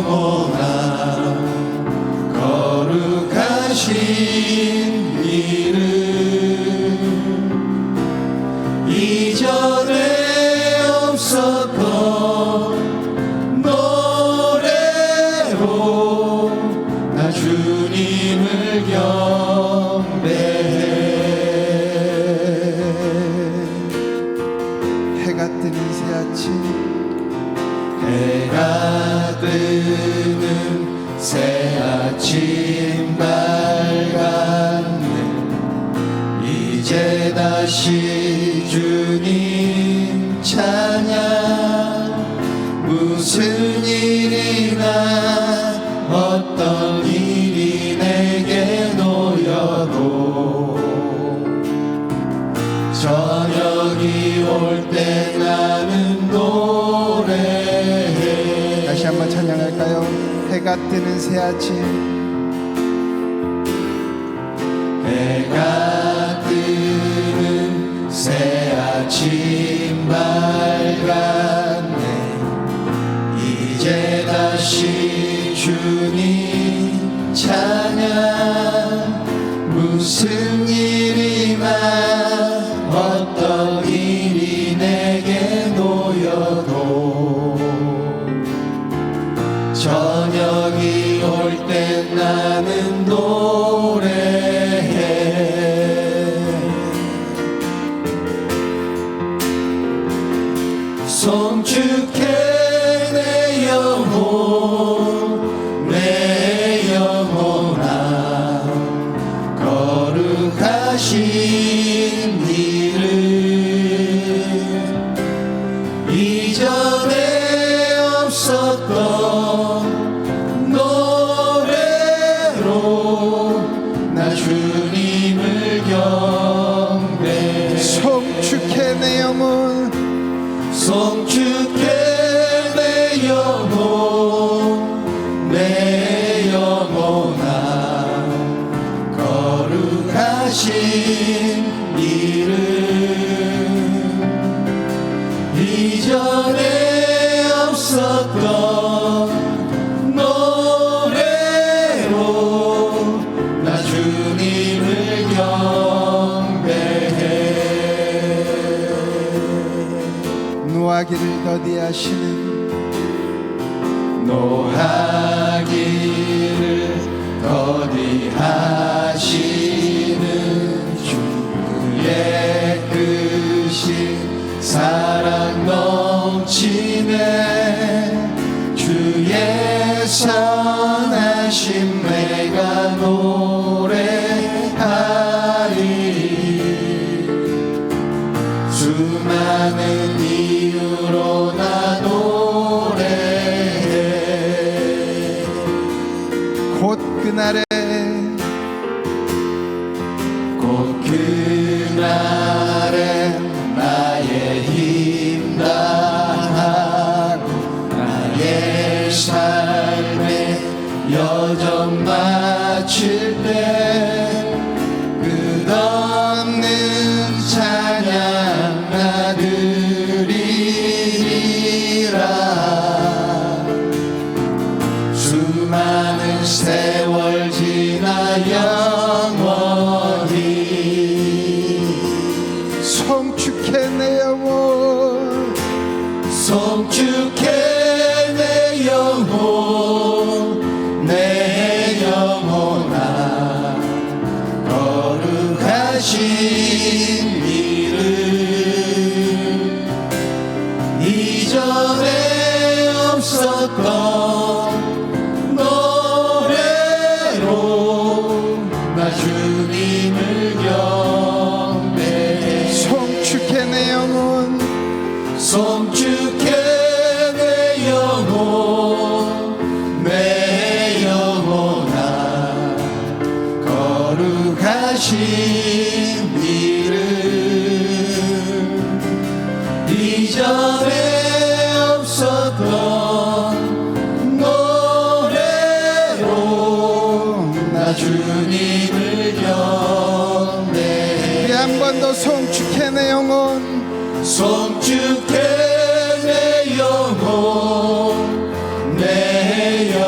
영혼아 거룩하신 이름 이전에 없었던 노래로 나 주님을 경배해. 해가 뜨는 새 아침, 해가 뜨는 새 아침 밝았네. 이제 다시 주님 찬양. 무슨 일이나 어떤 일이 내게 놓여도 저녁이 올 때 나는 노래해. 다시 한번 찬양할까요? 해가 뜨는 새 아침, 해가 뜨는 새 아침 밝았네. 이제 다시 주님 찬양. 무슨 일이나 어떤 일이 내게 놓여도 저녁이 올 때 나는 노래해. 송축해 내 영혼 내 영혼아 거룩하신 이름 이전에 없었던 노래로 나 주님을 경배해. 송축해 내 영혼, 송축해 내 영혼 내 영혼아 거룩하신 이름 이전에 없었던 노래로 나 주님을 경배해. 노하기를 더디하시는 노하기를 더디하시는 주의 크신 사랑 넘치네. 주의 선하심 내가 노래하리. 수많은 이유로 나 노래해. 곧 그날에 나의 힘 다하고 나의 삶에 여정 마칠 때 끝없는 찬양 나 드리리라. 수많은 세월 지나 영원히 송축해 내 영혼, 송축해 내 영혼 내 영혼아 거룩하신 이름 이전에 없었던 노래로 나 주님을 경배해. 송축해 내 영혼, 송축해 내 영혼 내 영혼아 거룩하신 이름 이전에 없었던 노래로 나 주님을 경배해. 우리 한 번 더 송축해 내 영혼, 송축해 내 영혼 내 영혼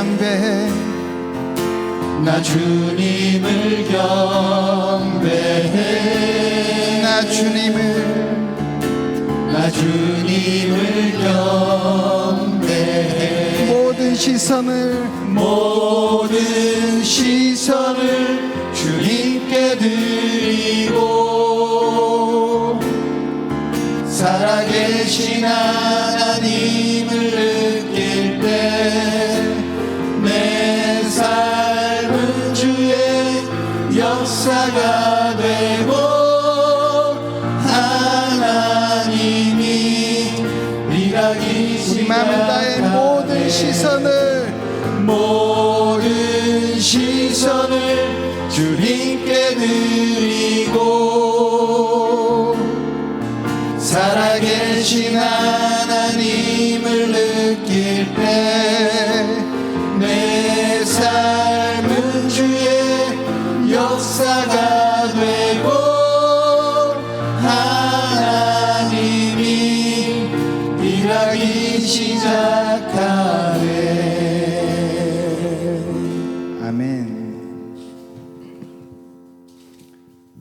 경배해 나 주님을 경배해 나 주님을 경배해 모든 시선을 주님께 드리고 살아계신 하나님을 느낄 때 내 삶은 주의 역사가 되고 하나님이 일하기 우리 마음을 다해 모든 시선을 주님께 드리고 살아계신 하나님을 느낄 때 내 삶은 주의 역사가 되고 하나님이 일하기 시작하네. 아멘.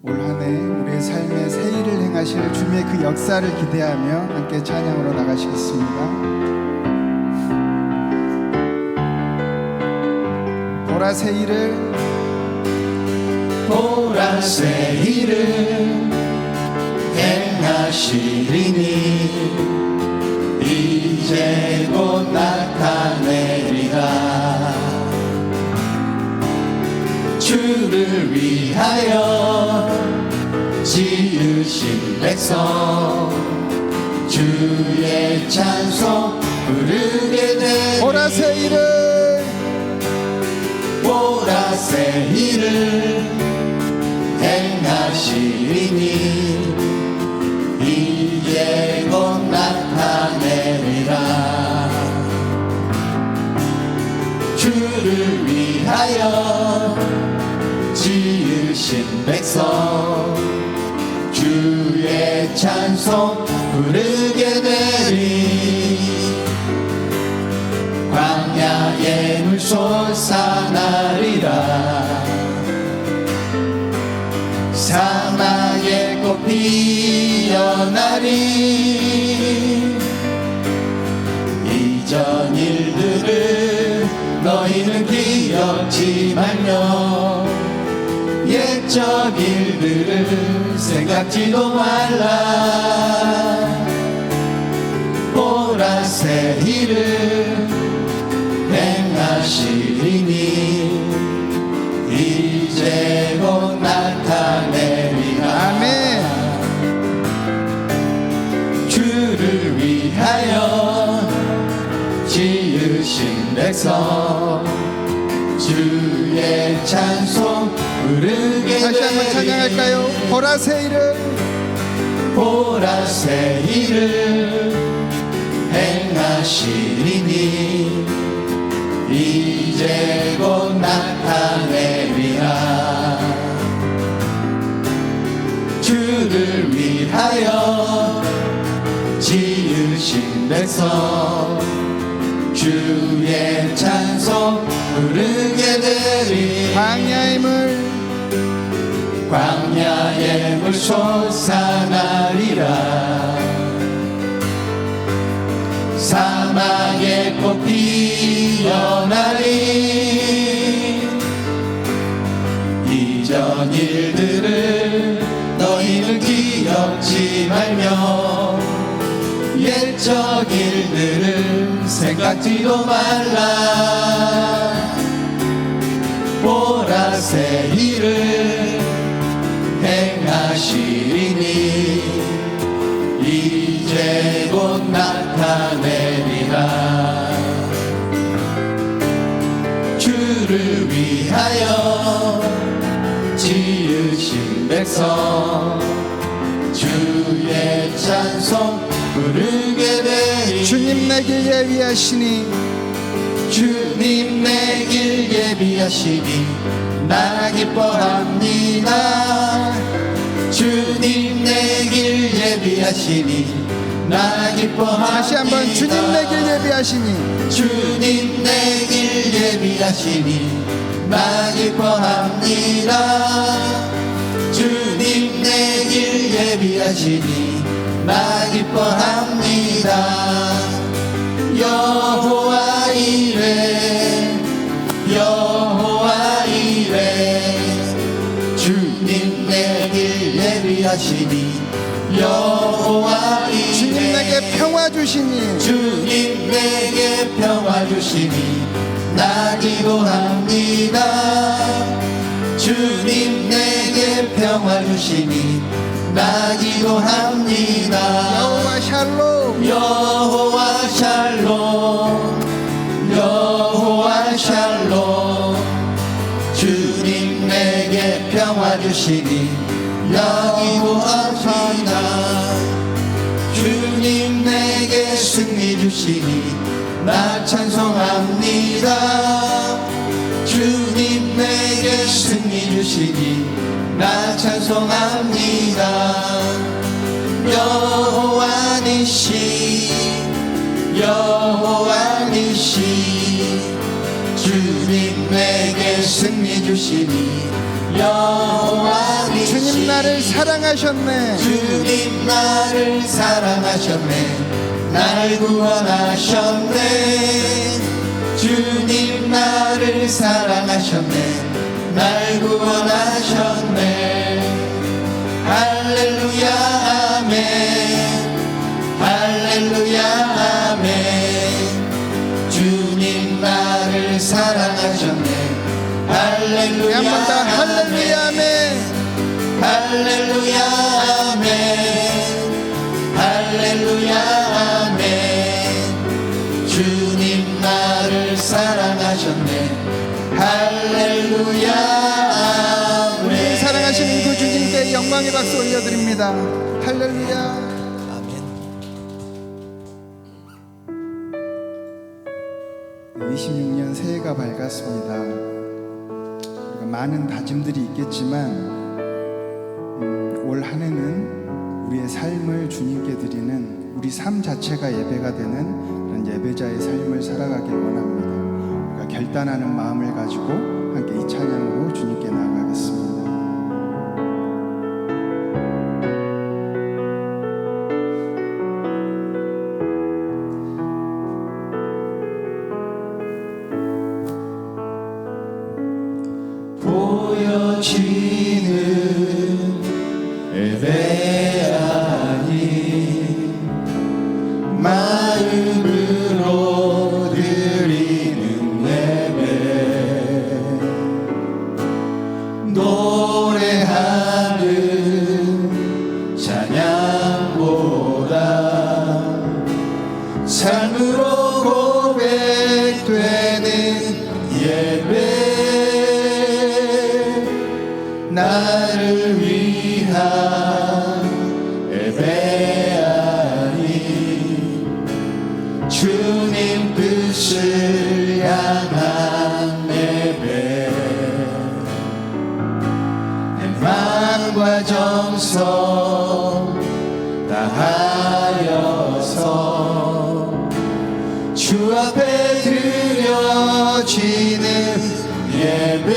올 한 해 우리의 삶에 새 일을 행하실 주님의 그 역사를 기대하며 함께 찬양으로 나가시겠습니다. 보라 새 일을 보라새 일을 행하시리니 이제 곧 나타내리라. 주를 위하여 지으신 백성 주의 찬송 부르게 되리. 보라새 일을 보라새 일을 행하시리니 이제 곧 나타내리라. 주를 위하여 지으신 백성 주의 찬송 부르게 되리. 광야의 물 솟아나리라. 사막의 꽃 피어나리. 이전 일들을 너희는 기억지 말며 옛적 일들을 생각지도 말라. 보라새 일을 행하시리니 이제 곧 나타내리라. 아멘. 주를 위하여 지으신 백성 주의 찬송 부르게 다시 한번 되리. 찬양할까요? 보라새 일을 보라새 일을 행하시리니 이제 곧 나타내리라. 주를 위하여 지으신 백성 주의 찬송 부르게 되리. 광야의 물 솟아나리라. 사막의 꽃 피어나리. 이전 일들을 너희는 기억지 말며 옛적 일들을 생각지도 말라. 보라새 일을 행하시리니 이제 곧 나타내리라. 주를 위하여 지으신 백성 주의 찬송 부르게 되리. 주님 내 길 예비하시니 주님 내 길 예비하시니 나 기뻐합니다. 주님 내 길 예비하시니 나 기뻐합니다. 다시 한번 주님 내 길 예비하시니 주님 내 길 예비하시니 나 기뻐합니다. 주님 내 길 예비하시니 나 기뻐합니다. 여호와 이레 여호와 이레 주님 내 길 예비하시니 여호와 이레 주님 내게 평화 주시니 주님 내게 평화 주시니 나 기도합니다. 주님 내게 평화 주시니 나 기도합니다. 여호와 샬롬 여호와 샬롬 여호와 샬롬 주님 내게 평화 주시니 나 기도합니다. 주님 내게 승리 주시니 나 찬송합니다. 주님 내게 승리 주시니 나 찬송합니다. 여호와 니시 여호와 니시 주님 내게 승리 주시니 여호와 니시 주님 나를 사랑하셨네 주님 나를 사랑하셨네 날 구원하셨네 주님 나를 사랑하셨네 날 구원하셨네 할렐루야 아멘 할렐루야 아멘 주님 나를 사랑하셨네 할렐루야 한 번 더 할렐루야 아멘 할렐루야 아멘 할렐루야 아멘 주님 나를 사랑하셨네 할렐루야 우리 아멘 사랑하시는 그 주님께 영광의 박수 올려드립니다. 할렐루야. 아멘 26년 새해가 밝았습니다. 우리가 많은 다짐들이 있겠지만 올 한 해는 우리의 삶을 주님께 드리는 우리 삶 자체가 예배가 되는 그런 예배자의 삶을 살아가길 원합니다. 우리가 결단하는 마음을 가지고 함께 이 찬양으로 주님께 나아가겠습니다. 보여지는 예배 아닌 마음으로 드리는 예배 노래하는 찬양보다 삶으로 고백되는 예배 나를 위한 예배 아니 주님 뜻을 향한 예배 내 마음과 정성 다하여서 주 앞에 드려지는 예배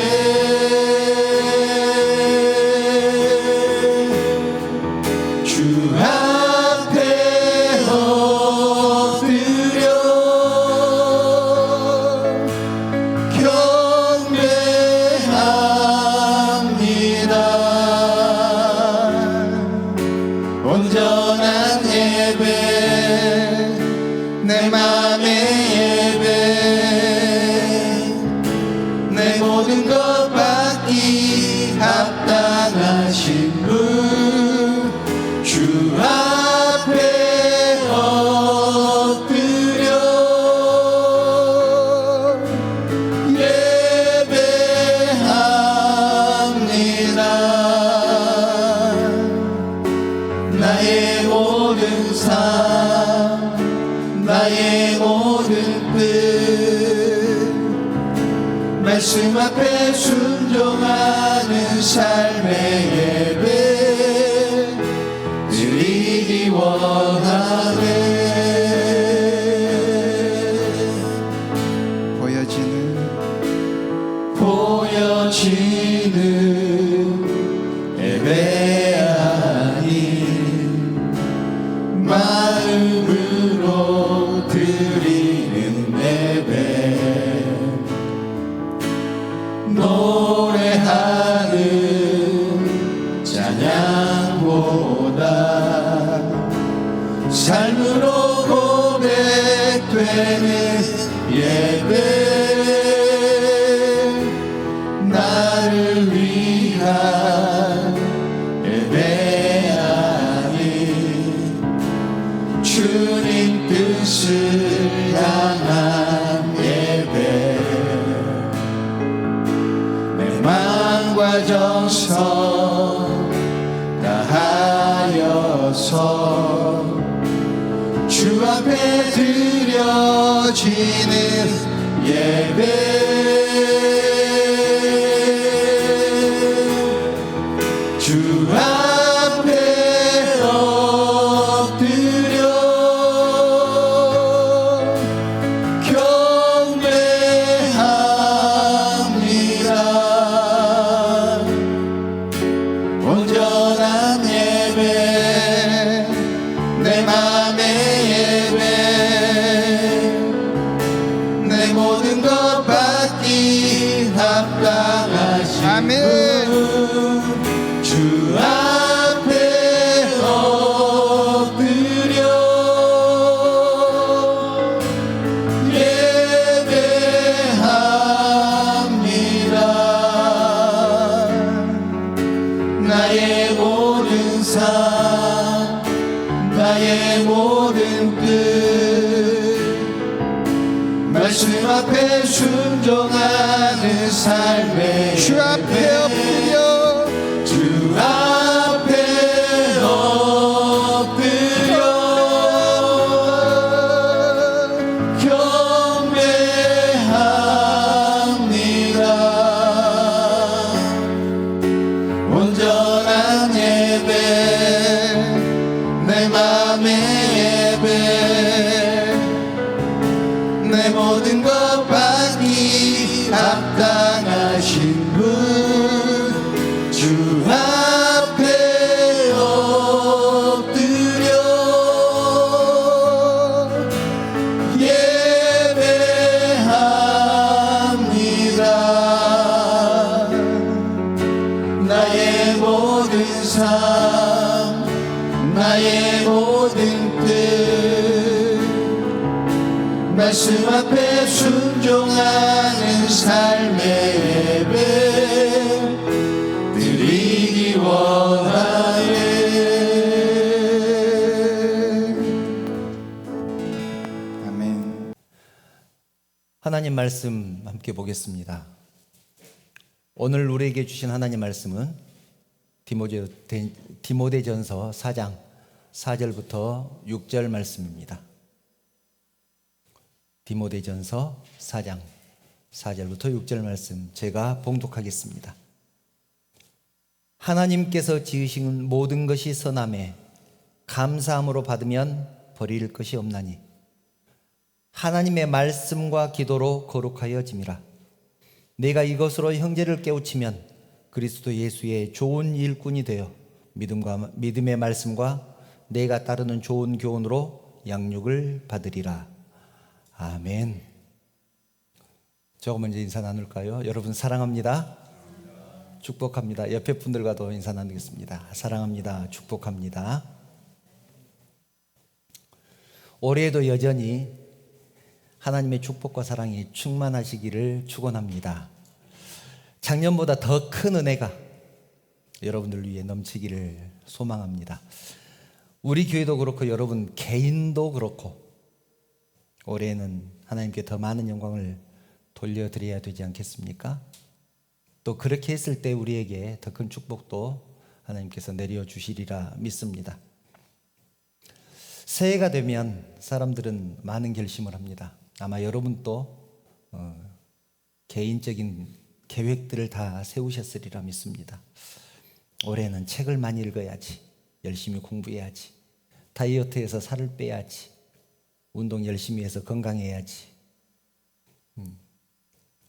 온전한 예배 내 맘의 예배 내 모든 것 받기 합당하신 분 주 앞에 엎드려 예배합니다. 나의 모든 삶 나의 모든 뜻 말씀 앞에 순종하는 삶의 예배 드리기 원하네 찬양보다 삶으로 고백되는 예배, 나를 위한 예배하니 주님 뜻을 향한 예배, 내 마음과 정성 다하여서 주 앞에 드려지는 예배, 주 앞에 엎드려 경배합니다. 온전한 예배, 내 맘의 예배, 내 모든 것 받기 합당하신 아멘. 주 앞에 엎드려 예배합니다. 나의 모든 삶, 나의 모든 뜻, 말씀 앞에 순종하는 삶의 주 앞에 예배, 엎드려 주 앞에 엎드려 경배합니다. 온전한 예배, 내 맘의 예배, 내 모든 것 받기 합당하신 분, 주 앞에 엎드려 예배합니다. 나의 모든 삶, 나의 모든 뜻, 말씀 앞에 순종하는 삶의 예배 드리기 원하네. 아멘. 하나님 말씀 함께 보겠습니다. 오늘 우리에게 주신 하나님 말씀은 디모데전서 4장 4절부터 6절 말씀입니다. 디모데전서 4장 4절부터 6절 말씀 제가 봉독하겠습니다. 하나님께서 지으신 모든 것이 선하매 감사함으로 받으면 버릴 것이 없나니 하나님의 말씀과 기도로 거룩하여짐이라. 내가 이것으로 형제를 깨우치면 그리스도 예수의 좋은 일꾼이 되어 믿음의 말씀과 내가 따르는 좋은 교훈으로 양육을 받으리라. 아멘. 조금 먼저 인사 나눌까요? 여러분 사랑합니다. 축복합니다. 옆에 분들과도 인사 나누겠습니다. 사랑합니다. 축복합니다. 올해에도 여전히 하나님의 축복과 사랑이 충만하시기를 축원합니다. 작년보다 더 큰 은혜가 여러분들 위해 넘치기를 소망합니다. 우리 교회도 그렇고 여러분 개인도 그렇고 올해는 하나님께 더 많은 영광을 돌려드려야 되지 않겠습니까? 또 그렇게 했을 때 우리에게 더 큰 축복도 하나님께서 내려주시리라 믿습니다. 새해가 되면 사람들은 많은 결심을 합니다. 아마 여러분도 개인적인 계획들을 다 세우셨으리라 믿습니다. 올해는 책을 많이 읽어야지, 열심히 공부해야지, 다이어트해서 살을 빼야지, 운동 열심히 해서 건강해야지.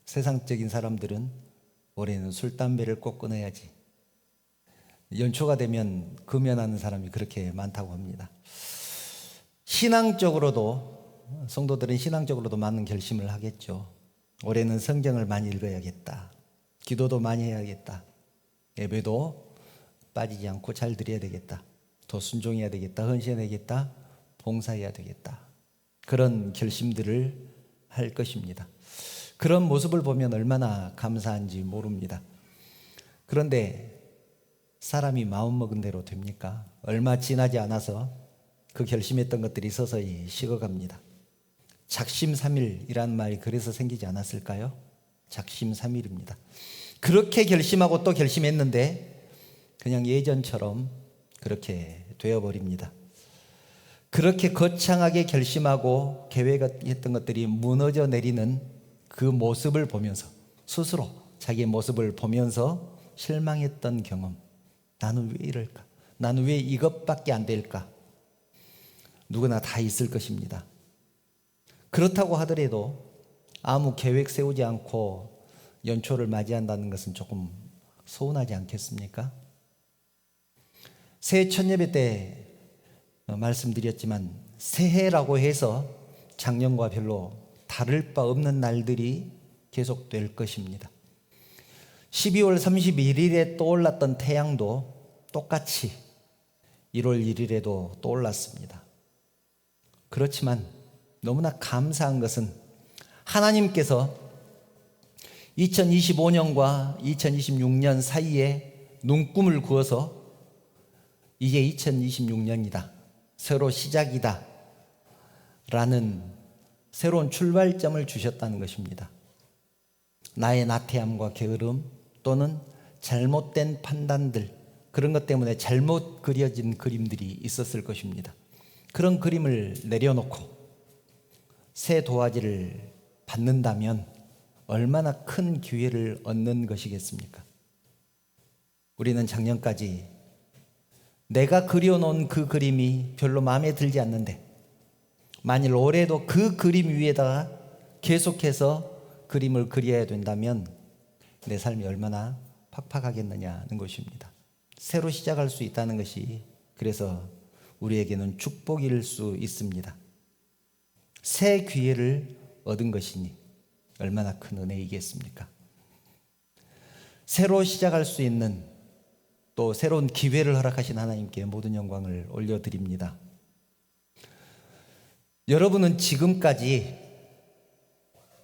세상적인 사람들은 올해는 술, 담배를 꼭 끊어야지. 연초가 되면 금연하는 사람이 그렇게 많다고 합니다. 신앙적으로도 성도들은 신앙적으로도 많은 결심을 하겠죠. 올해는 성경을 많이 읽어야겠다. 기도도 많이 해야겠다. 예배도 빠지지 않고 잘 드려야 되겠다. 더 순종해야 되겠다. 헌신해야 되겠다. 봉사해야 되겠다. 그런 결심들을 할 것입니다. 그런 모습을 보면 얼마나 감사한지 모릅니다. 그런데 사람이 마음먹은 대로 됩니까? 얼마 지나지 않아서 그 결심했던 것들이 서서히 식어갑니다. 작심삼일이라는 말이 그래서 생기지 않았을까요? 작심삼일입니다. 그렇게 결심하고 또 결심했는데 그냥 예전처럼 그렇게 되어버립니다. 그렇게 거창하게 결심하고 계획했던 것들이 무너져 내리는 그 모습을 보면서 스스로 자기의 모습을 보면서 실망했던 경험. 나는 왜 이럴까? 나는 왜 이것밖에 안 될까? 누구나 다 있을 것입니다. 그렇다고 하더라도 아무 계획 세우지 않고 연초를 맞이한다는 것은 조금 서운하지 않겠습니까? 새해 첫 예배 때 말씀드렸지만 새해라고 해서 작년과 별로 다를 바 없는 날들이 계속될 것입니다. 12월 31일에 떠올랐던 태양도 똑같이 1월 1일에도 떠올랐습니다. 그렇지만 너무나 감사한 것은 하나님께서 2025년과 2026년 사이에 눈금을 그어서 이제 2026년이다. 새로 시작이다. 라는 새로운 출발점을 주셨다는 것입니다. 나의 나태함과 게으름 또는 잘못된 판단들, 그런 것 때문에 잘못 그려진 그림들이 있었을 것입니다. 그런 그림을 내려놓고 새 도화지를 받는다면 얼마나 큰 기회를 얻는 것이겠습니까? 우리는 작년까지 내가 그려놓은 그 그림이 별로 마음에 들지 않는데 만일 올해도 그 그림 위에다가 계속해서 그림을 그려야 된다면 내 삶이 얼마나 팍팍하겠느냐는 것입니다. 새로 시작할 수 있다는 것이 그래서 우리에게는 축복일 수 있습니다. 새 기회를 얻은 것이니 얼마나 큰 은혜이겠습니까? 새로 시작할 수 있는 또 새로운 기회를 허락하신 하나님께 모든 영광을 올려드립니다. 여러분은 지금까지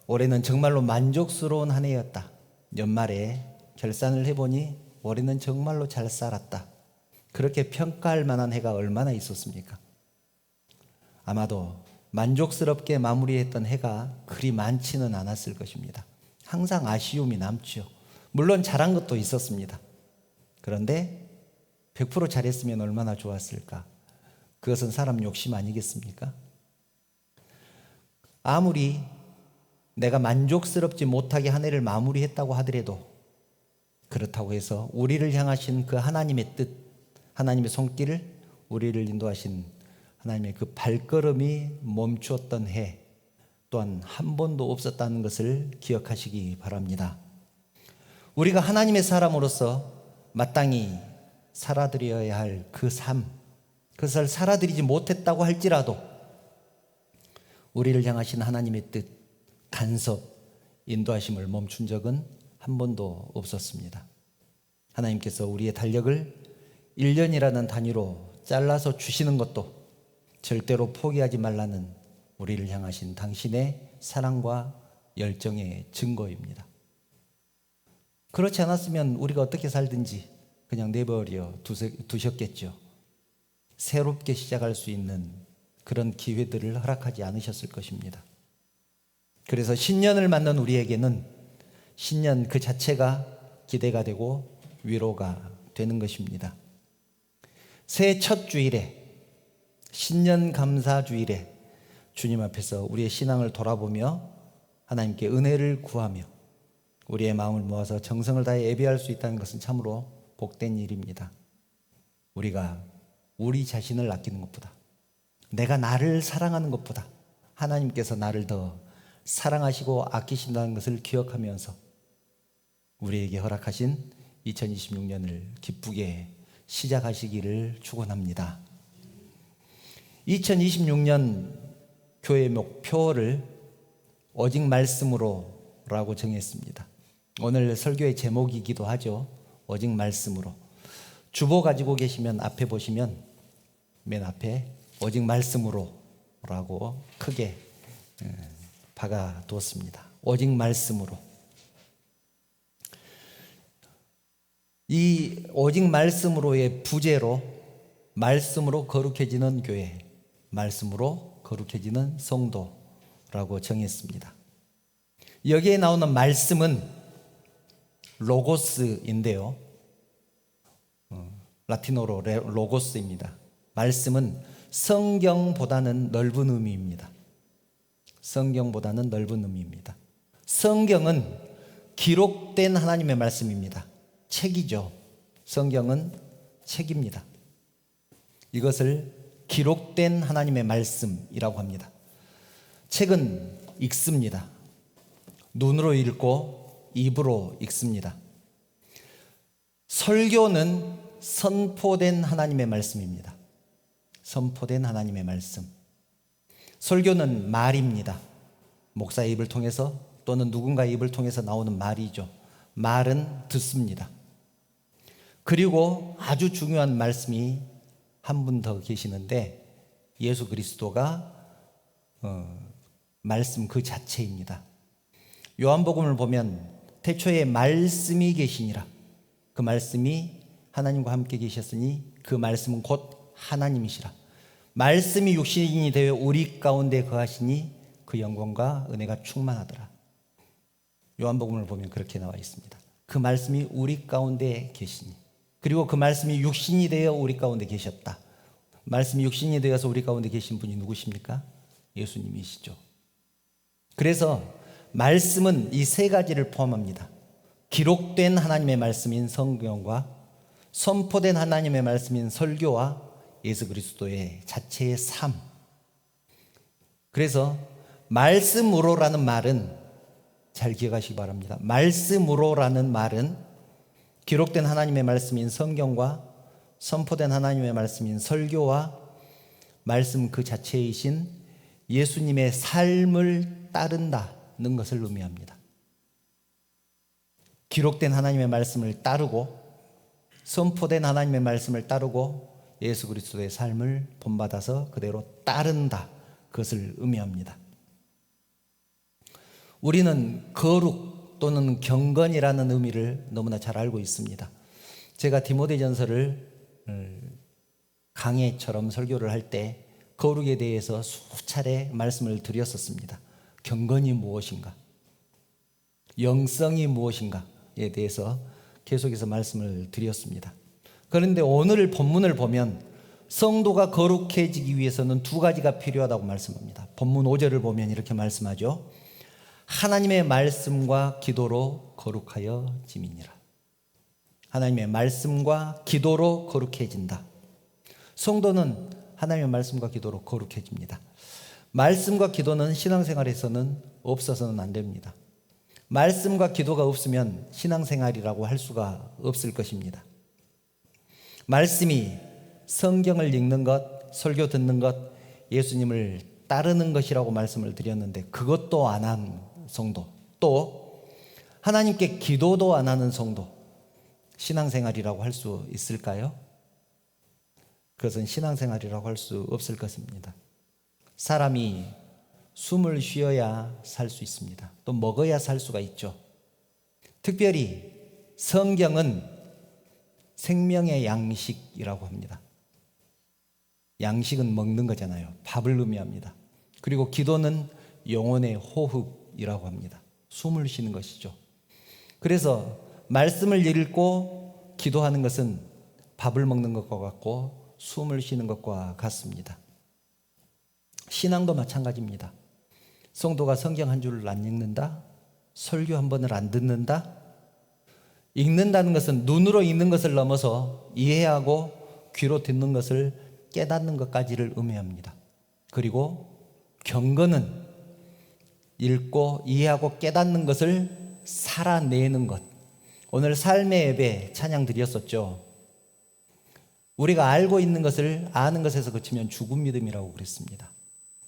올해는 정말로 만족스러운 한 해였다. 연말에 결산을 해보니 올해는 정말로 잘 살았다. 그렇게 평가할 만한 해가 얼마나 있었습니까? 아마도 만족스럽게 마무리했던 해가 그리 많지는 않았을 것입니다. 항상 아쉬움이 남죠. 물론 잘한 것도 있었습니다. 그런데 100% 잘했으면 얼마나 좋았을까? 그것은 사람 욕심 아니겠습니까? 아무리 내가 만족스럽지 못하게 한 해를 마무리했다고 하더라도 그렇다고 해서 우리를 향하신 그 하나님의 뜻, 하나님의 손길을 우리를 인도하신 하나님의 그 발걸음이 멈추었던 해 또한 한 번도 없었다는 것을 기억하시기 바랍니다. 우리가 하나님의 사람으로서 마땅히 살아드려야 할 그 삶, 그것을 살아드리지 못했다고 할지라도 우리를 향하신 하나님의 뜻, 간섭, 인도하심을 멈춘 적은 한 번도 없었습니다. 하나님께서 우리의 달력을 1년이라는 단위로 잘라서 주시는 것도 절대로 포기하지 말라는 우리를 향하신 당신의 사랑과 열정의 증거입니다. 그렇지 않았으면 우리가 어떻게 살든지 그냥 내버려 두셨겠죠. 새롭게 시작할 수 있는 그런 기회들을 허락하지 않으셨을 것입니다. 그래서 신년을 맞는 우리에게는 신년 그 자체가 기대가 되고 위로가 되는 것입니다. 새해 첫 주일에 신년 감사 주일에 주님 앞에서 우리의 신앙을 돌아보며 하나님께 은혜를 구하며 우리의 마음을 모아서 정성을 다해 예배할 수 있다는 것은 참으로 복된 일입니다. 우리가 우리 자신을 아끼는 것보다 내가 나를 사랑하는 것보다 하나님께서 나를 더 사랑하시고 아끼신다는 것을 기억하면서 우리에게 허락하신 2026년을 기쁘게 시작하시기를 축원합니다. 2026년 교회 목표를 오직 말씀으로 라고 정했습니다. 오늘 설교의 제목이기도 하죠. 오직 말씀으로. 주보 가지고 계시면 앞에 보시면 맨 앞에 오직 말씀으로 라고 크게 박아두었습니다. 오직 말씀으로. 이 오직 말씀으로의 부제로 말씀으로 거룩해지는 교회, 말씀으로 거룩해지는 성도라고 정했습니다. 여기에 나오는 말씀은 로고스인데요. 라틴어로 로고스입니다. 말씀은 성경보다는 넓은 의미입니다. 성경보다는 넓은 의미입니다. 성경은 기록된 하나님의 말씀입니다. 책이죠. 성경은 책입니다. 이것을 기록된 하나님의 말씀이라고 합니다. 책은 읽습니다. 눈으로 읽고 입으로 읽습니다. 설교는 선포된 하나님의 말씀입니다. 선포된 하나님의 말씀. 설교는 말입니다. 목사의 입을 통해서 또는 누군가의 입을 통해서 나오는 말이죠. 말은 듣습니다. 그리고 아주 중요한 말씀이 한 분 더 계시는데 예수 그리스도가 말씀 그 자체입니다. 요한복음을 보면 태초에 말씀이 계시니라. 그 말씀이 하나님과 함께 계셨으니 그 말씀은 곧 하나님이시라. 말씀이 육신이 되어 우리 가운데 거하시니 그 영광과 은혜가 충만하더라. 요한복음을 보면 그렇게 나와 있습니다. 그 말씀이 우리 가운데 계시니, 그리고 그 말씀이 육신이 되어 우리 가운데 계셨다. 말씀이 육신이 되어서 우리 가운데 계신 분이 누구십니까? 예수님이시죠. 그래서 말씀은 이 세 가지를 포함합니다. 기록된 하나님의 말씀인 성경과 선포된 하나님의 말씀인 설교와 예수 그리스도의 자체의 삶. 그래서 말씀으로라는 말은 잘 기억하시기 바랍니다. 말씀으로라는 말은 기록된 하나님의 말씀인 성경과 선포된 하나님의 말씀인 설교와 말씀 그 자체이신 예수님의 삶을 따른다는 것을 의미합니다. 기록된 하나님의 말씀을 따르고 선포된 하나님의 말씀을 따르고 예수 그리스도의 삶을 본받아서 그대로 따른다. 그것을 의미합니다. 우리는 거룩 또는 경건이라는 의미를 너무나 잘 알고 있습니다. 제가 디모데전서를 강해처럼 설교를 할 때 거룩에 대해서 수차례 말씀을 드렸었습니다. 경건이 무엇인가? 영성이 무엇인가에 대해서 계속해서 말씀을 드렸습니다. 그런데 오늘 본문을 보면 성도가 거룩해지기 위해서는 두 가지가 필요하다고 말씀합니다. 본문 5절을 보면 이렇게 말씀하죠. 하나님의 말씀과 기도로 거룩하여 짐이니라. 하나님의 말씀과 기도로 거룩해진다. 성도는 하나님의 말씀과 기도로 거룩해집니다. 말씀과 기도는 신앙생활에서는 없어서는 안 됩니다. 말씀과 기도가 없으면 신앙생활이라고 할 수가 없을 것입니다. 말씀이 성경을 읽는 것, 설교 듣는 것, 예수님을 따르는 것이라고 말씀을 드렸는데 그것도 안 한 성도, 또 하나님께 기도도 안 하는 성도, 신앙생활이라고 할 수 있을까요? 그것은 신앙생활이라고 할 수 없을 것입니다. 사람이 숨을 쉬어야 살 수 있습니다. 또 먹어야 살 수가 있죠. 특별히 성경은 생명의 양식이라고 합니다. 양식은 먹는 거잖아요. 밥을 의미합니다. 그리고 기도는 영혼의 호흡이라고 합니다. 숨을 쉬는 것이죠. 그래서 말씀을 읽고 기도하는 것은 밥을 먹는 것과 같고 숨을 쉬는 것과 같습니다. 신앙도 마찬가지입니다. 성도가 성경 한 줄을 안 읽는다? 설교 한 번을 안 듣는다? 읽는다는 것은 눈으로 읽는 것을 넘어서 이해하고 귀로 듣는 것을 깨닫는 것까지를 의미합니다. 그리고 경건은 읽고 이해하고 깨닫는 것을 살아내는 것. 오늘 삶의 예배 찬양 드렸었죠. 우리가 알고 있는 것을 아는 것에서 그치면 죽은 믿음이라고 그랬습니다.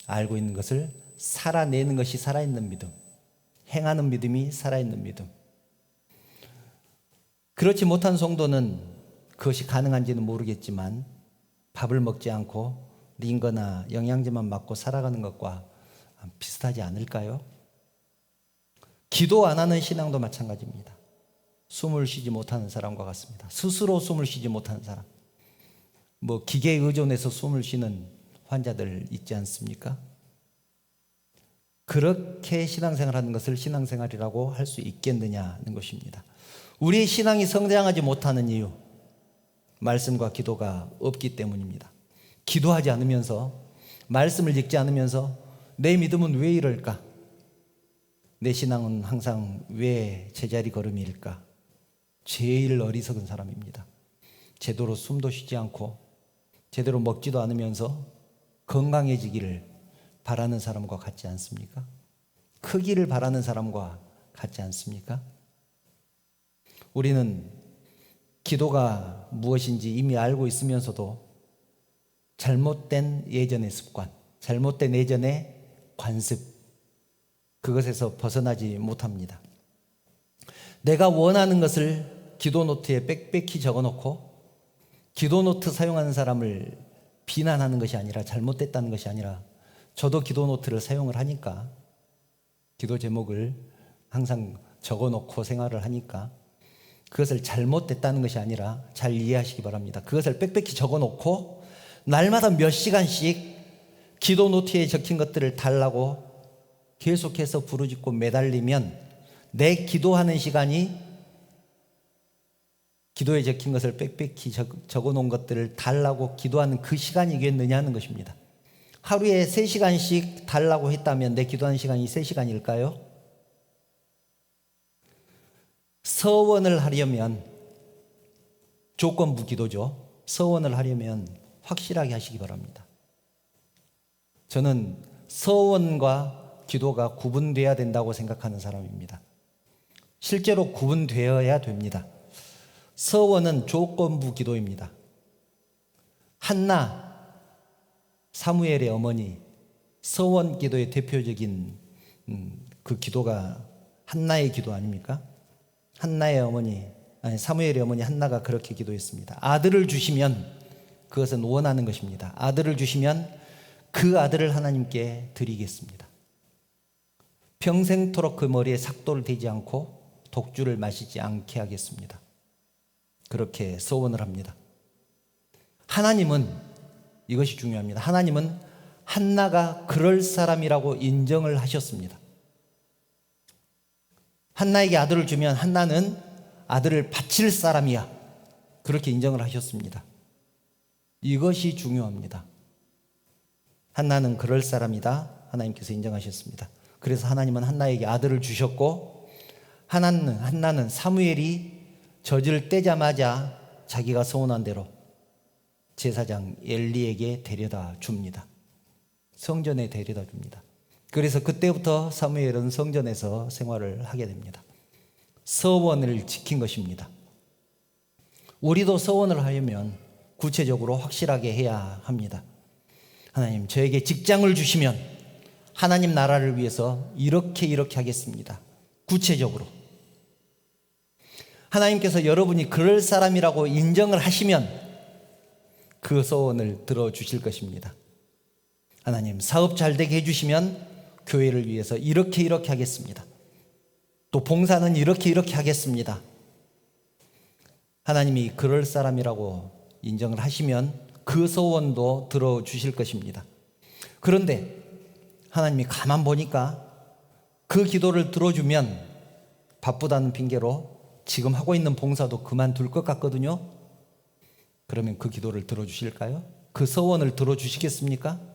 알고 있는 것을 살아내는 것이 살아있는 믿음, 행하는 믿음이 살아있는 믿음. 그렇지 못한 성도는 그것이 가능한지는 모르겠지만 밥을 먹지 않고 링거나 영양제만 맞고 살아가는 것과 비슷하지 않을까요? 기도 안 하는 신앙도 마찬가지입니다. 숨을 쉬지 못하는 사람과 같습니다. 스스로 숨을 쉬지 못하는 사람, 뭐 기계에 의존해서 숨을 쉬는 환자들 있지 않습니까? 그렇게 신앙생활하는 것을 신앙생활이라고 할 수 있겠느냐는 것입니다. 우리의 신앙이 성장하지 못하는 이유, 말씀과 기도가 없기 때문입니다. 기도하지 않으면서, 말씀을 읽지 않으면서 내 믿음은 왜 이럴까? 내 신앙은 항상 왜 제자리 걸음일까? 제일 어리석은 사람입니다. 제대로 숨도 쉬지 않고 제대로 먹지도 않으면서 건강해지기를 바라는 사람과 같지 않습니까? 크기를 바라는 사람과 같지 않습니까? 우리는 기도가 무엇인지 이미 알고 있으면서도 잘못된 예전의 습관, 잘못된 예전의 관습, 그것에서 벗어나지 못합니다. 내가 원하는 것을 기도 노트에 빽빽히 적어놓고 기도 노트 사용하는 사람을 비난하는 것이 아니라, 잘못됐다는 것이 아니라, 저도 기도 노트를 사용을 하니까, 기도 제목을 항상 적어놓고 생활을 하니까 그것을 잘못됐다는 것이 아니라 잘 이해하시기 바랍니다. 그것을 빽빽히 적어놓고 날마다 몇 시간씩 기도 노트에 적힌 것들을 달라고 계속해서 부르짖고 매달리면 내 기도하는 시간이 기도에 적힌 것을 빽빽히 적어놓은 것들을 달라고 기도하는 그 시간이겠느냐 하는 것입니다. 하루에 3시간씩 달라고 했다면 내 기도하는 시간이 3시간일까요? 서원을 하려면, 조건부 기도죠. 서원을 하려면 확실하게 하시기 바랍니다. 저는 서원과 기도가 구분되어야 된다고 생각하는 사람입니다. 실제로 구분되어야 됩니다. 서원은 조건부 기도입니다. 한나, 사무엘의 어머니, 서원 기도의 대표적인 그 기도가 한나의 기도 아닙니까? 한나의 어머니, 아니 사무엘의 어머니 한나가 그렇게 기도했습니다. 아들을 주시면, 그것은 원하는 것입니다. 아들을 주시면 그 아들을 하나님께 드리겠습니다. 평생토록 그 머리에 삭도를 대지 않고 독주를 마시지 않게 하겠습니다. 그렇게 서원을 합니다. 하나님은, 이것이 중요합니다. 하나님은 한나가 그럴 사람이라고 인정을 하셨습니다. 한나에게 아들을 주면 한나는 아들을 바칠 사람이야, 그렇게 인정을 하셨습니다. 이것이 중요합니다. 한나는 그럴 사람이다, 하나님께서 인정하셨습니다. 그래서 하나님은 한나에게 아들을 주셨고, 한나는 사무엘이 젖을 떼자마자 자기가 서원한 대로 제사장 엘리에게 데려다 줍니다. 성전에 데려다 줍니다. 그래서 그때부터 사무엘은 성전에서 생활을 하게 됩니다. 서원을 지킨 것입니다. 우리도 서원을 하려면 구체적으로 확실하게 해야 합니다. 하나님, 저에게 직장을 주시면 하나님 나라를 위해서 이렇게 하겠습니다. 구체적으로. 하나님께서 여러분이 그럴 사람이라고 인정을 하시면 그 소원을 들어주실 것입니다. 하나님, 사업 잘 되게 해주시면 교회를 위해서 이렇게 하겠습니다. 또 봉사는 이렇게 하겠습니다. 하나님이 그럴 사람이라고 인정을 하시면 그 소원도 들어주실 것입니다. 그런데 하나님이 가만 보니까 그 기도를 들어주면 바쁘다는 핑계로 지금 하고 있는 봉사도 그만둘 것 같거든요. 그러면 그 기도를 들어주실까요? 그 서원을 들어주시겠습니까?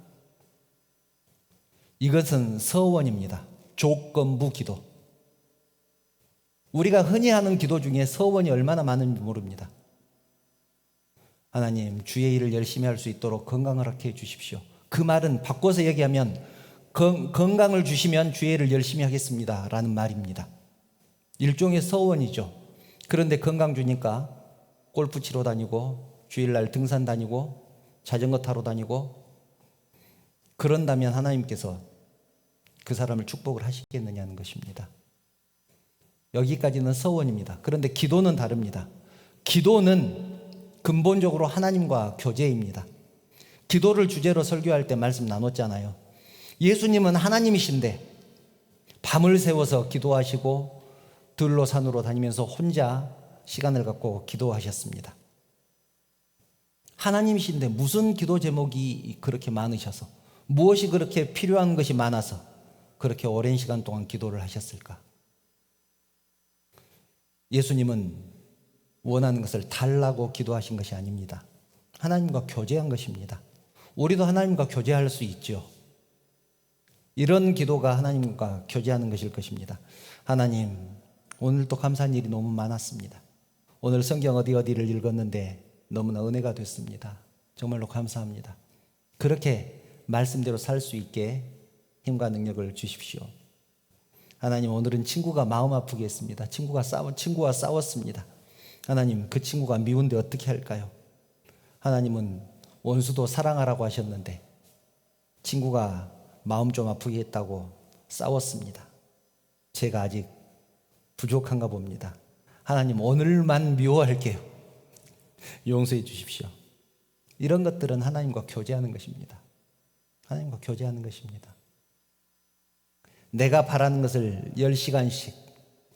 이것은 서원입니다. 조건부 기도. 우리가 흔히 하는 기도 중에 서원이 얼마나 많은지 모릅니다. 하나님, 주의 일을 열심히 할 수 있도록 건강을 허락해 주십시오. 그 말은 바꿔서 얘기하면 건강을 주시면 주의 일을 열심히 하겠습니다 라는 말입니다. 일종의 서원이죠. 그런데 건강 주니까 골프 치러 다니고 주일날 등산 다니고 자전거 타러 다니고 그런다면 하나님께서 그 사람을 축복을 하시겠느냐는 것입니다. 여기까지는 서원입니다. 그런데 기도는 다릅니다. 기도는 근본적으로 하나님과 교제입니다. 기도를 주제로 설교할 때 말씀 나눴잖아요. 예수님은 하나님이신데 밤을 새워서 기도하시고 들로 산으로 다니면서 혼자 시간을 갖고 기도하셨습니다. 하나님이신데 무슨 기도 제목이 그렇게 많으셔서, 무엇이 그렇게 필요한 것이 많아서 그렇게 오랜 시간 동안 기도를 하셨을까? 예수님은 원하는 것을 달라고 기도하신 것이 아닙니다. 하나님과 교제한 것입니다. 우리도 하나님과 교제할 수 있죠. 이런 기도가 하나님과 교제하는 것일 것입니다. 하나님, 오늘도 감사한 일이 너무 많았습니다. 오늘 성경 어디를 읽었는데 너무나 은혜가 됐습니다. 정말로 감사합니다. 그렇게 말씀대로 살 수 있게 힘과 능력을 주십시오. 하나님, 오늘은 친구가 마음 아프게 했습니다. 친구와 싸웠습니다. 하나님, 그 친구가 미운데 어떻게 할까요? 하나님은 원수도 사랑하라고 하셨는데 친구가 마음 좀 아프게 했다고 싸웠습니다. 제가 아직 부족한가 봅니다. 하나님, 오늘만 미워할게요. 용서해 주십시오. 이런 것들은 하나님과 교제하는 것입니다. 하나님과 교제하는 것입니다. 내가 바라는 것을 10시간씩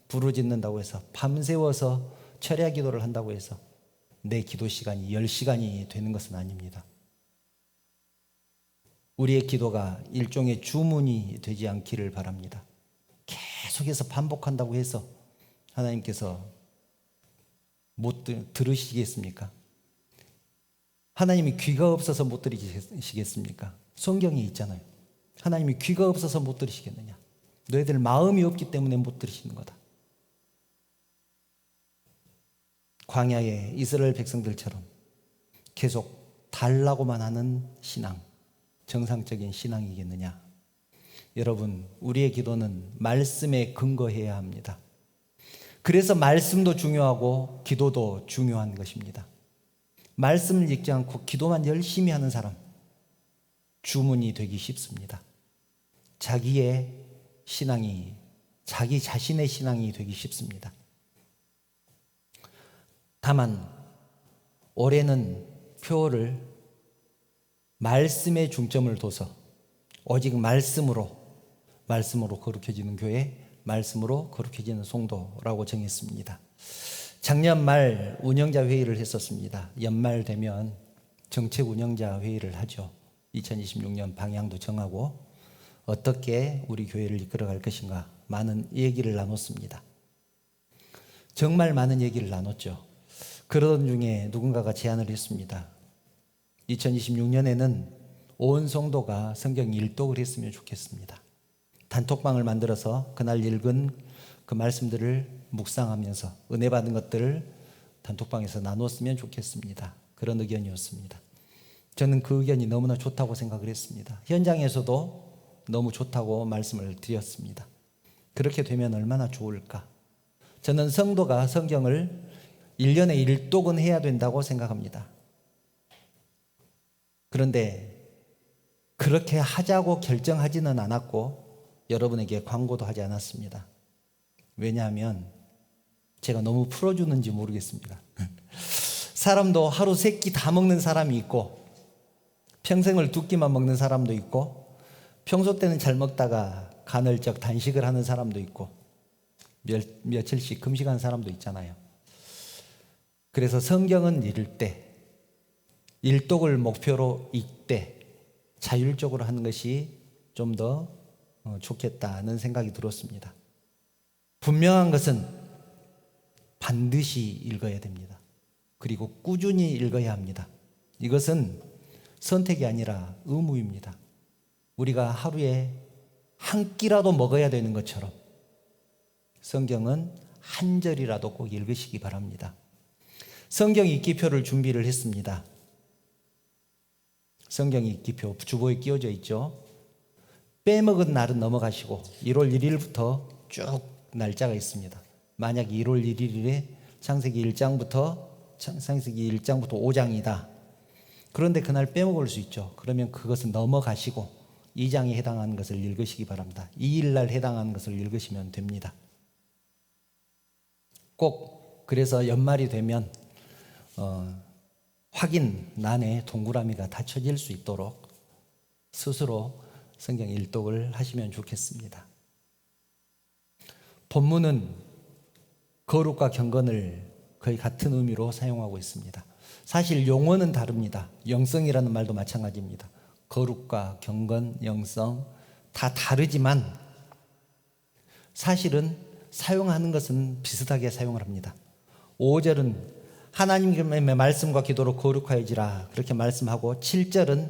부르짖는다고 해서, 밤새워서 철야 기도를 한다고 해서 내 기도 시간이 10시간이 되는 것은 아닙니다. 우리의 기도가 일종의 주문이 되지 않기를 바랍니다. 계속해서 반복한다고 해서 하나님께서 못 들으시겠습니까? 하나님이 귀가 없어서 못 들으시겠습니까? 성경에 있잖아요. 하나님이 귀가 없어서 못 들으시겠느냐? 너희들 마음이 없기 때문에 못 들으시는 거다. 광야의 이스라엘 백성들처럼 계속 달라고만 하는 신앙, 정상적인 신앙이겠느냐? 여러분, 우리의 기도는 말씀에 근거해야 합니다. 그래서 말씀도 중요하고 기도도 중요한 것입니다. 말씀을 읽지 않고 기도만 열심히 하는 사람, 주문이 되기 쉽습니다. 자기의 신앙이, 자기 자신의 신앙이 되기 쉽습니다. 다만 올해는 표를 말씀에 중점을 둬서 오직 말씀으로 거룩해지는 교회, 말씀으로 거룩해지는 성도라고 정했습니다. 작년 말 운영자 회의를 했었습니다. 연말 되면 정책 운영자 회의를 하죠. 2026년 방향도 정하고 어떻게 우리 교회를 이끌어갈 것인가 많은 얘기를 나눴습니다. 정말 많은 얘기를 나눴죠. 그러던 중에 누군가가 제안을 했습니다. 2026년에는 온 성도가 성경 일독을 했으면 좋겠습니다. 단톡방을 만들어서 그날 읽은 그 말씀들을 묵상하면서 은혜 받은 것들을 단톡방에서 나눴으면 좋겠습니다. 그런 의견이었습니다. 저는 그 의견이 너무나 좋다고 생각을 했습니다. 현장에서도 너무 좋다고 말씀을 드렸습니다. 그렇게 되면 얼마나 좋을까? 저는 성도가 성경을 1년에 1독은 해야 된다고 생각합니다. 그런데 그렇게 하자고 결정하지는 않았고 여러분에게 광고도 하지 않았습니다. 왜냐하면 제가 너무 풀어주는지 모르겠습니다. 사람도 하루 3끼 다 먹는 사람이 있고 평생을 2끼만 먹는 사람도 있고 평소 때는 잘 먹다가 간헐적 단식을 하는 사람도 있고 며칠씩 금식하는 사람도 있잖아요. 그래서 성경은 읽을 때 일독을 목표로 읽되 자율적으로 하는 것이 좀 더 좋겠다는 생각이 들었습니다. 분명한 것은 반드시 읽어야 됩니다. 그리고 꾸준히 읽어야 합니다. 이것은 선택이 아니라 의무입니다. 우리가 하루에 한 끼라도 먹어야 되는 것처럼 성경은 한 절이라도 꼭 읽으시기 바랍니다. 성경 읽기표를 준비를 했습니다. 성경 읽기표 주보에 끼워져 있죠. 빼먹은 날은 넘어가시고 1월 1일부터 쭉 날짜가 있습니다. 만약 1월 1일에 창세기 1장부터 5장이다. 그런데 그날 빼먹을 수 있죠. 그러면 그것은 넘어가시고 2장에 해당하는 것을 읽으시기 바랍니다. 2일날 해당하는 것을 읽으시면 됩니다. 꼭 그래서 연말이 되면 확인란에 동그라미가 닫혀질 수 있도록 스스로 성경 일독을 하시면 좋겠습니다. 본문은 거룩과 경건을 거의 같은 의미로 사용하고 있습니다. 사실 용어는 다릅니다. 영성이라는 말도 마찬가지입니다. 거룩과 경건, 영성 다 다르지만 사실은 사용하는 것은 비슷하게 사용을 합니다. 5절은 하나님의 말씀과 기도로 거룩하여지라 그렇게 말씀하고 7절은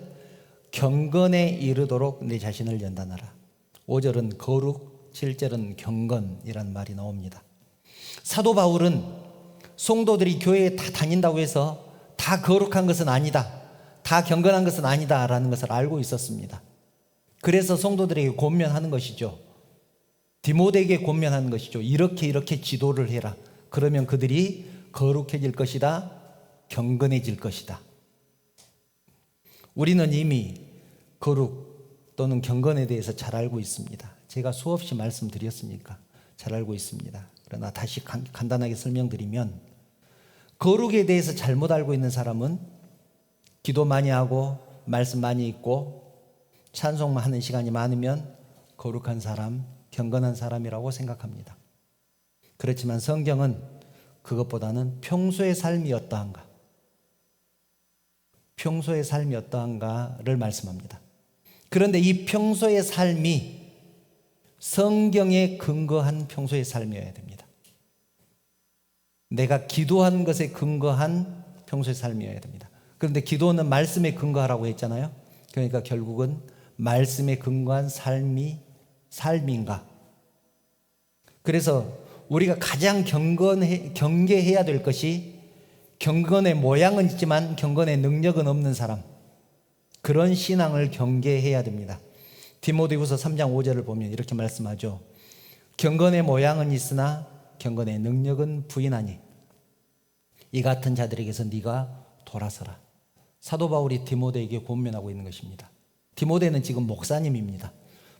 경건에 이르도록 내 자신을 연단하라. 5절은 거룩, 7절은 경건이라는 말이 나옵니다. 사도 바울은 성도들이 교회에 다 다닌다고 해서 다 거룩한 것은 아니다, 다 경건한 것은 아니다 라는 것을 알고 있었습니다. 그래서 성도들에게 권면하는 것이죠. 디모데에게 권면하는 것이죠. 이렇게 지도를 해라. 그러면 그들이 거룩해질 것이다, 경건해질 것이다. 우리는 이미 거룩 또는 경건에 대해서 잘 알고 있습니다. 제가 수없이 말씀드렸으니까 잘 알고 있습니다. 그러나 다시 간단하게 설명드리면 거룩에 대해서 잘못 알고 있는 사람은 기도 많이 하고 말씀 많이 읽고 찬송만 하는 시간이 많으면 거룩한 사람, 경건한 사람이라고 생각합니다. 그렇지만 성경은 그것보다는 평소의 삶이 어떠한가, 평소의 삶이 어떠한가를 말씀합니다. 그런데 이 평소의 삶이 성경에 근거한 평소의 삶이어야 됩니다. 내가 기도한 것에 근거한 평소의 삶이어야 됩니다. 그런데 기도는 말씀에 근거하라고 했잖아요. 그러니까 결국은 말씀에 근거한 삶인가? 그래서 우리가 가장 경계해야 될 것이 경건의 모양은 있지만 경건의 능력은 없는 사람, 그런 신앙을 경계해야 됩니다. 디모데후서 3장 5절을 보면 이렇게 말씀하죠. 경건의 모양은 있으나 경건의 능력은 부인하니 이 같은 자들에게서 네가 돌아서라. 사도 바울이 디모데에게 권면하고 있는 것입니다. 디모데는 지금 목사님입니다.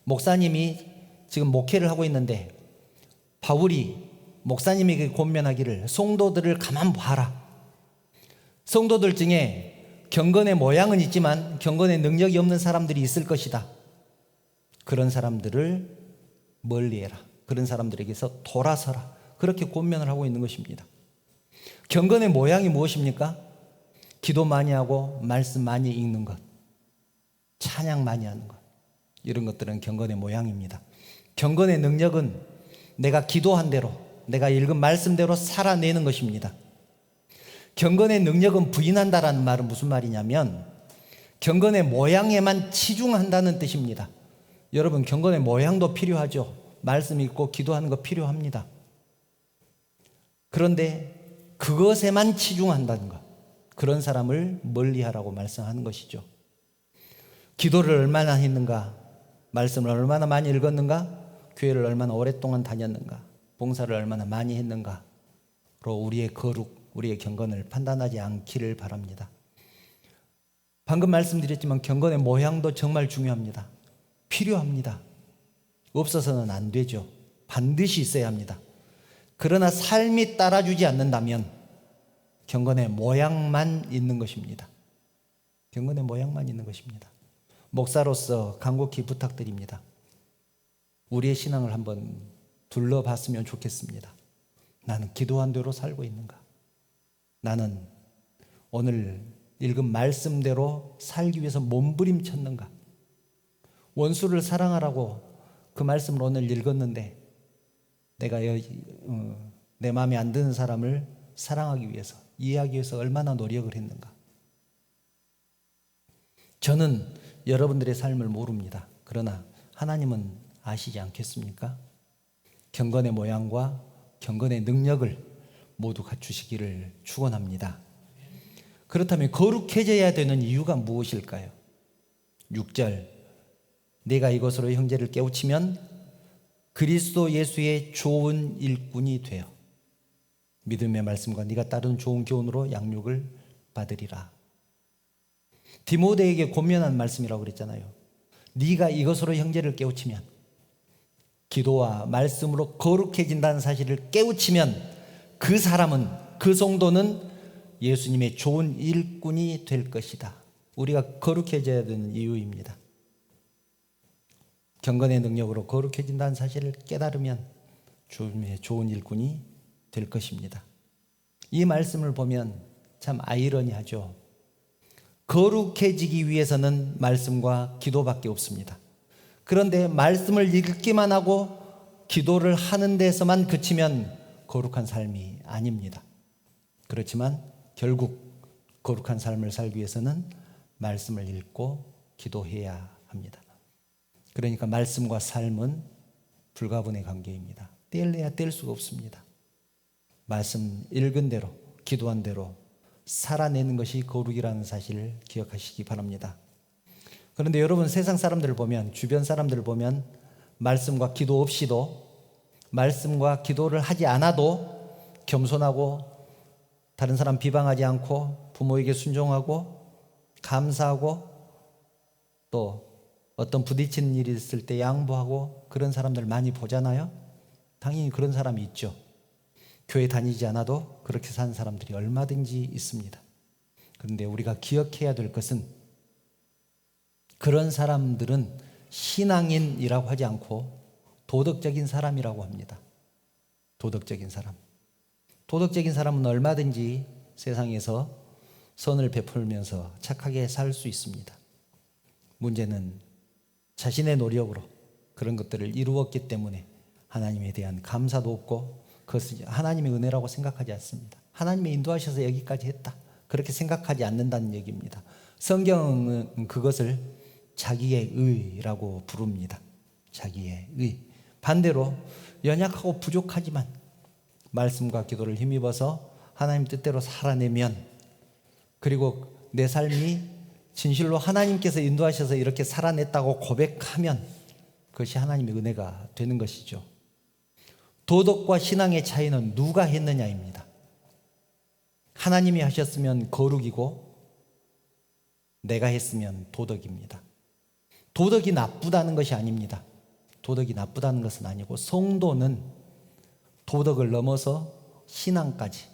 목사님이 지금 목회를 하고 있는데 바울이 목사님에게 권면하기를 성도들을 가만 봐라. 성도들 중에 경건의 모양은 있지만 경건의 능력이 없는 사람들이 있을 것이다. 그런 사람들을 멀리해라. 그런 사람들에게서 돌아서라. 그렇게 권면을 하고 있는 것입니다. 경건의 모양이 무엇입니까? 기도 많이 하고 말씀 많이 읽는 것, 찬양 많이 하는 것, 이런 것들은 경건의 모양입니다. 경건의 능력은 내가 기도한 대로, 내가 읽은 말씀대로 살아내는 것입니다. 경건의 능력은 부인한다라는 말은 무슨 말이냐면 경건의 모양에만 치중한다는 뜻입니다. 여러분, 경건의 모양도 필요하죠. 말씀 읽고 기도하는 거 필요합니다. 그런데 그것에만 치중한다는 것, 그런 사람을 멀리하라고 말씀하는 것이죠. 기도를 얼마나 했는가, 말씀을 얼마나 많이 읽었는가, 교회를 얼마나 오랫동안 다녔는가, 봉사를 얼마나 많이 했는가로 우리의 거룩, 우리의 경건을 판단하지 않기를 바랍니다. 방금 말씀드렸지만 경건의 모양도 정말 중요합니다. 필요합니다. 없어서는 안 되죠. 반드시 있어야 합니다. 그러나 삶이 따라주지 않는다면 경건의 모양만 있는 것입니다. 경건의 모양만 있는 것입니다. 목사로서 간곡히 부탁드립니다. 우리의 신앙을 한번 둘러봤으면 좋겠습니다. 나는 기도한 대로 살고 있는가? 나는 오늘 읽은 말씀대로 살기 위해서 몸부림쳤는가? 원수를 사랑하라고 그 말씀을 오늘 읽었는데 내가 내 마음에 안 드는 사람을 사랑하기 위해서, 이해하기 위해서 얼마나 노력을 했는가? 저는 여러분들의 삶을 모릅니다. 그러나 하나님은 아시지 않겠습니까? 경건의 모양과 경건의 능력을 모두 갖추시기를 축원합니다. 그렇다면 거룩해져야 되는 이유가 무엇일까요? 6절, 내가 이것으로 형제를 깨우치면 그리스도 예수의 좋은 일꾼이 되어 믿음의 말씀과 네가 따르는 좋은 교훈으로 양육을 받으리라. 디모데에게 권면한 말씀이라고 그랬잖아요. 네가 이것으로 형제를 깨우치면, 기도와 말씀으로 거룩해진다는 사실을 깨우치면 그 사람은, 그 성도는 예수님의 좋은 일꾼이 될 것이다. 우리가 거룩해져야 되는 이유입니다. 경건의 능력으로 거룩해진다는 사실을 깨달으면 주님의 좋은 일꾼이 될 것입니다. 이 말씀을 보면 참 아이러니하죠. 거룩해지기 위해서는 말씀과 기도밖에 없습니다. 그런데 말씀을 읽기만 하고 기도를 하는 데서만 그치면 거룩한 삶이 아닙니다. 그렇지만 결국 거룩한 삶을 살기 위해서는 말씀을 읽고 기도해야 합니다. 그러니까 말씀과 삶은 불가분의 관계입니다. 뗄래야 뗄 수가 없습니다. 말씀 읽은 대로, 기도한 대로 살아내는 것이 거룩이라는 사실을 기억하시기 바랍니다. 그런데 여러분, 세상 사람들을 보면, 주변 사람들을 보면 말씀과 기도 없이도, 말씀과 기도를 하지 않아도 겸손하고 다른 사람 비방하지 않고 부모에게 순종하고 감사하고 또 어떤 부딪히는 일이 있을 때 양보하고 그런 사람들 많이 보잖아요. 당연히 그런 사람이 있죠. 교회 다니지 않아도 그렇게 사는 사람들이 얼마든지 있습니다. 그런데 우리가 기억해야 될 것은 그런 사람들은 신앙인이라고 하지 않고 도덕적인 사람이라고 합니다. 도덕적인 사람. 도덕적인 사람은 얼마든지 세상에서 선을 베풀면서 착하게 살 수 있습니다. 문제는 자신의 노력으로 그런 것들을 이루었기 때문에 하나님에 대한 감사도 없고 그것을 하나님의 은혜라고 생각하지 않습니다. 하나님이 인도하셔서 여기까지 했다, 그렇게 생각하지 않는다는 얘기입니다. 성경은 그것을 자기의 의라고 부릅니다. 자기의 의. 반대로 연약하고 부족하지만 말씀과 기도를 힘입어서 하나님 뜻대로 살아내면, 그리고 내 삶이 진실로 하나님께서 인도하셔서 이렇게 살아냈다고 고백하면 그것이 하나님의 은혜가 되는 것이죠. 도덕과 신앙의 차이는 누가 했느냐입니다. 하나님이 하셨으면 거룩이고 내가 했으면 도덕입니다. 도덕이 나쁘다는 것이 아닙니다. 도덕이 나쁘다는 것은 아니고, 성도는 도덕을 넘어서 신앙까지,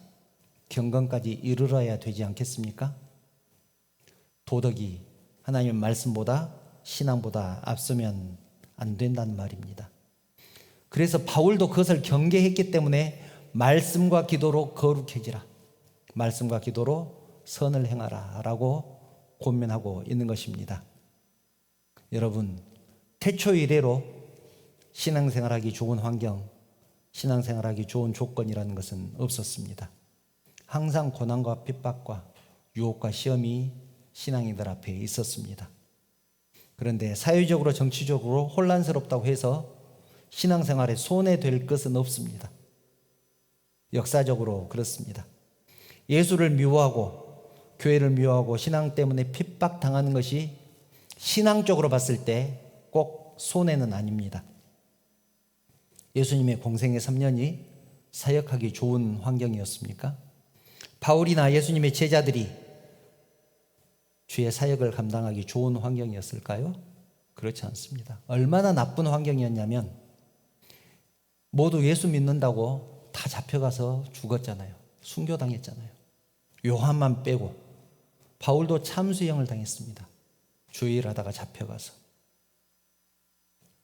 경건까지 이르러야 되지 않겠습니까? 도덕이 하나님의 말씀보다, 신앙보다 앞서면 안 된다는 말입니다. 그래서 바울도 그것을 경계했기 때문에 말씀과 기도로 거룩해지라, 말씀과 기도로 선을 행하라 라고 권면하고 있는 것입니다. 여러분, 태초 이래로 신앙생활하기 좋은 환경, 신앙생활하기 좋은 조건이라는 것은 없었습니다. 항상 고난과 핍박과 유혹과 시험이 신앙인들 앞에 있었습니다. 그런데 사회적으로 정치적으로 혼란스럽다고 해서 신앙생활에 손해될 것은 없습니다. 역사적으로 그렇습니다. 예수를 미워하고 교회를 미워하고 신앙 때문에 핍박당하는 것이 신앙적으로 봤을 때 꼭 손해는 아닙니다. 예수님의 공생의 3년이 사역하기 좋은 환경이었습니까? 바울이나 예수님의 제자들이 주의 사역을 감당하기 좋은 환경이었을까요? 그렇지 않습니다. 얼마나 나쁜 환경이었냐면 모두 예수 믿는다고 다 잡혀가서 죽었잖아요. 순교당했잖아요. 요한만 빼고. 바울도 참수형을 당했습니다. 주일 하다가 잡혀가서.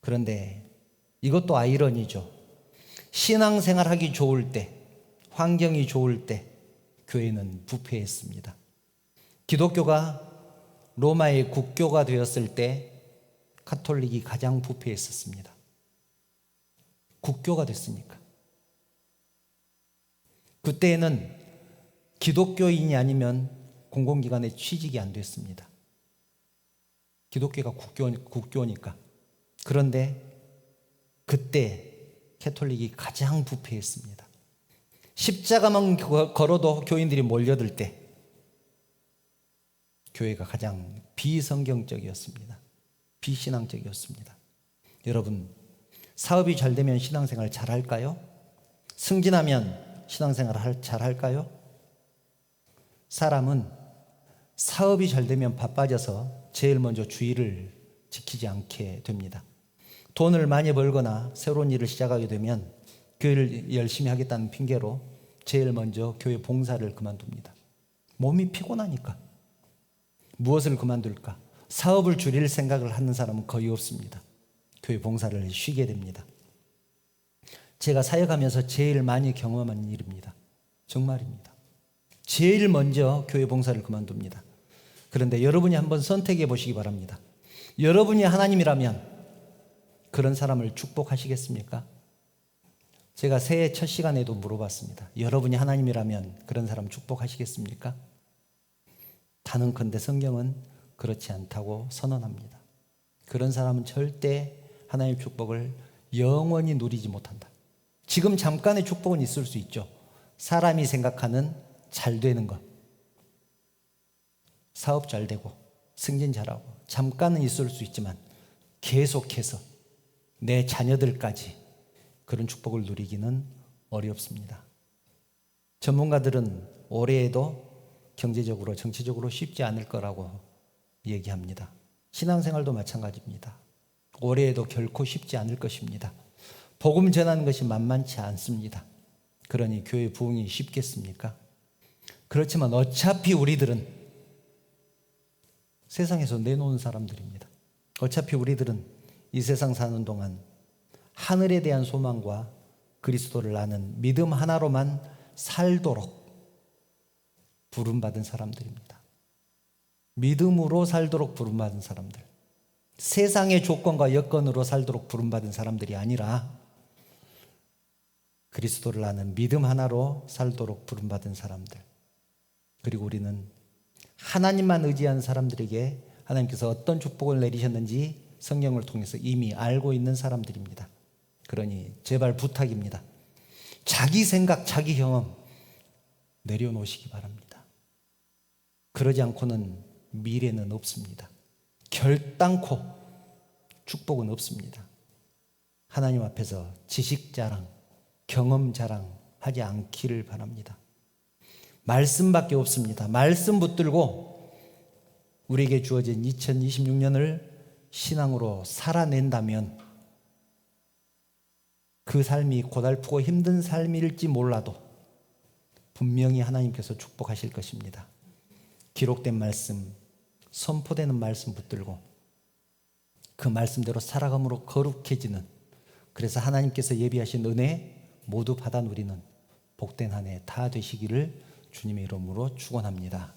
그런데 이것도 아이러니죠. 신앙생활하기 좋을 때, 환경이 좋을 때 교회는 부패했습니다. 기독교가 로마의 국교가 되었을 때 카톨릭이 가장 부패했었습니다. 국교가 됐으니까. 그때에는 기독교인이 아니면 공공기관에 취직이 안 됐습니다. 기독교가 국교니까. 그런데 그때 캐톨릭이 가장 부패했습니다. 십자가만 걸어도 교인들이 몰려들 때 교회가 가장 비성경적이었습니다. 비신앙적이었습니다. 여러분, 사업이 잘 되면 신앙생활 잘 할까요? 승진하면 신앙생활 잘 할까요? 사람은 사업이 잘 되면 바빠져서 제일 먼저 주의를 지키지 않게 됩니다. 돈을 많이 벌거나 새로운 일을 시작하게 되면 교회를 열심히 하겠다는 핑계로 제일 먼저 교회 봉사를 그만둡니다. 몸이 피곤하니까. 무엇을 그만둘까? 사업을 줄일 생각을 하는 사람은 거의 없습니다. 교회 봉사를 쉬게 됩니다. 제가 사역하면서 제일 많이 경험한 일입니다. 정말입니다. 제일 먼저 교회 봉사를 그만둡니다. 그런데 여러분이 한번 선택해 보시기 바랍니다. 여러분이 하나님이라면 그런 사람을 축복하시겠습니까? 제가 새해 첫 시간에도 물어봤습니다. 여러분이 하나님이라면 그런 사람 축복하시겠습니까? 단언컨대 성경은 그렇지 않다고 선언합니다. 그런 사람은 절대 하나님의 축복을 영원히 누리지 못한다. 지금 잠깐의 축복은 있을 수 있죠. 사람이 생각하는 잘 되는 것, 사업 잘 되고 승진 잘하고 잠깐은 있을 수 있지만 계속해서 내 자녀들까지 그런 축복을 누리기는 어렵습니다. 전문가들은 올해에도 경제적으로 정치적으로 쉽지 않을 거라고 얘기합니다. 신앙생활도 마찬가지입니다. 올해에도 결코 쉽지 않을 것입니다. 복음 전하는 것이 만만치 않습니다. 그러니 교회 부흥이 쉽겠습니까? 그렇지만 어차피 우리들은 세상에서 내놓은 사람들입니다. 어차피 우리들은 이 세상 사는 동안 하늘에 대한 소망과 그리스도를 아는 믿음 하나로만 살도록 부름받은 사람들입니다. 믿음으로 살도록 부름받은 사람들. 세상의 조건과 여건으로 살도록 부름받은 사람들이 아니라 그리스도를 아는 믿음 하나로 살도록 부름받은 사람들. 그리고 우리는 하나님만 의지한 사람들에게 하나님께서 어떤 축복을 내리셨는지 성경을 통해서 이미 알고 있는 사람들입니다. 그러니 제발 부탁입니다. 자기 생각, 자기 경험 내려놓으시기 바랍니다. 그러지 않고는 미래는 없습니다. 결단코 축복은 없습니다. 하나님 앞에서 지식 자랑, 경험 자랑 하지 않기를 바랍니다. 말씀밖에 없습니다. 말씀 붙들고 우리에게 주어진 2026년을 신앙으로 살아낸다면 그 삶이 고달프고 힘든 삶일지 몰라도 분명히 하나님께서 축복하실 것입니다. 기록된 말씀, 선포되는 말씀 붙들고 그 말씀대로 살아감으로 거룩해지는, 그래서 하나님께서 예비하신 은혜 모두 받아 누리는 복된 한 해 다 되시기를 주님의 이름으로 축원합니다.